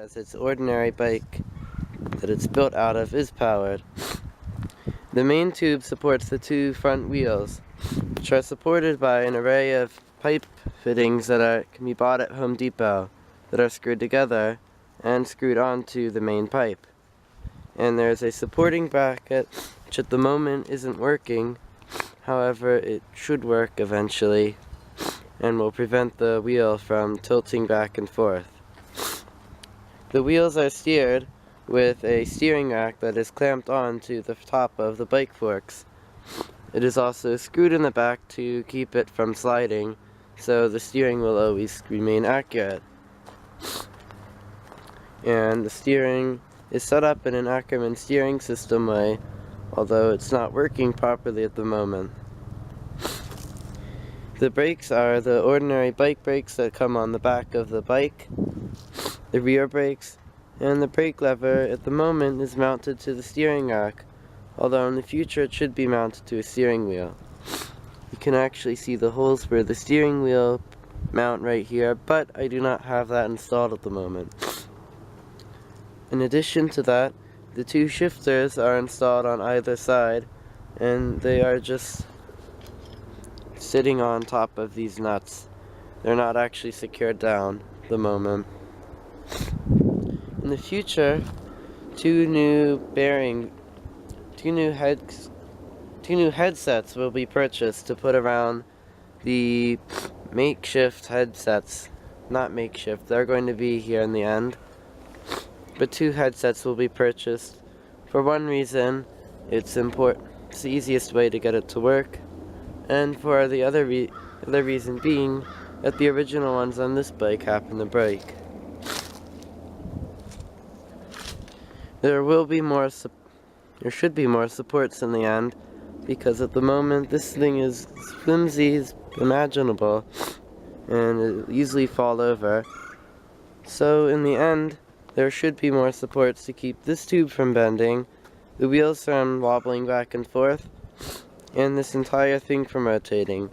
as its ordinary bike that it's built out of is powered. The main tube supports the two front wheels, which are supported by an array of pipe fittings that can be bought at Home Depot that are screwed together and screwed onto the main pipe. And there's a supporting bracket which at the moment isn't working, however it should work eventually and will prevent the wheel from tilting back and forth. The wheels are steered with a steering rack that is clamped on to the top of the bike forks. It is also screwed in the back to keep it from sliding, so the steering will always remain accurate. And the steering is set up in an Ackerman steering system way, although it's not working properly at the moment. The brakes are the ordinary bike brakes that come on the back of the bike, the rear brakes, and the brake lever at the moment is mounted to the steering rack, although in the future it should be mounted to a steering wheel. You can actually see the holes for the steering wheel mount right here, but I do not have that installed at the moment. In addition to that, the two shifters are installed on either side, and they are just sitting on top of these nuts. They're not actually secured down at the moment. In the future, two new headsets will be purchased to put around the makeshift headsets. Not makeshift, they're going to be here in the end. But two headsets will be purchased. For one reason, it's the easiest way to get it to work, and for the other reason being that the original ones on this bike happen to break. There should be more supports in the end, because at the moment this thing is as flimsy as imaginable, and it'll easily fall over. So in the end, there should be more supports to keep this tube from bending, the wheels from wobbling back and forth, and this entire thing from rotating.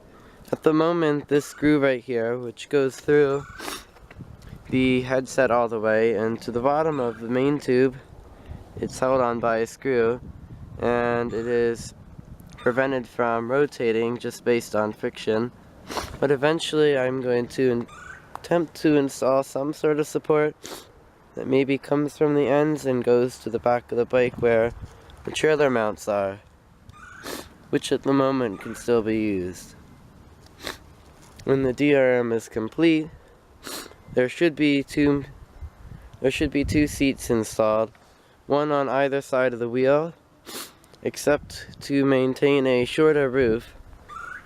At the moment, this screw right here, which goes through the headset all the way and to the bottom of the main tube, it's held on by a screw, and it is prevented from rotating just based on friction. But eventually I'm going to attempt to install some sort of support that maybe comes from the ends and goes to the back of the bike where the trailer mounts are, which at the moment can still be used. When the DReaM is complete, there should be two seats installed, one on either side of the wheel, except to maintain a shorter roof.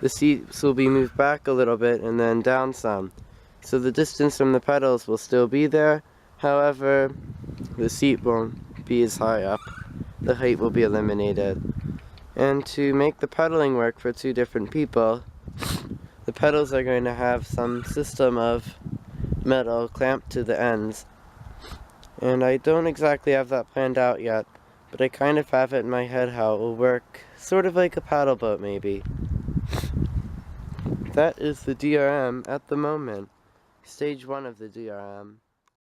The seats will be moved back a little bit and then down some, so the distance from the pedals will still be there. However, the seat won't be as high up. The height will be eliminated. And to make the pedaling work for two different people, the pedals are going to have some system of metal clamped to the ends. And I don't exactly have that planned out yet, but I kind of have it in my head how it will work, sort of like a paddle boat maybe. That is the DReaM at the moment. Stage 1 of the DReaM.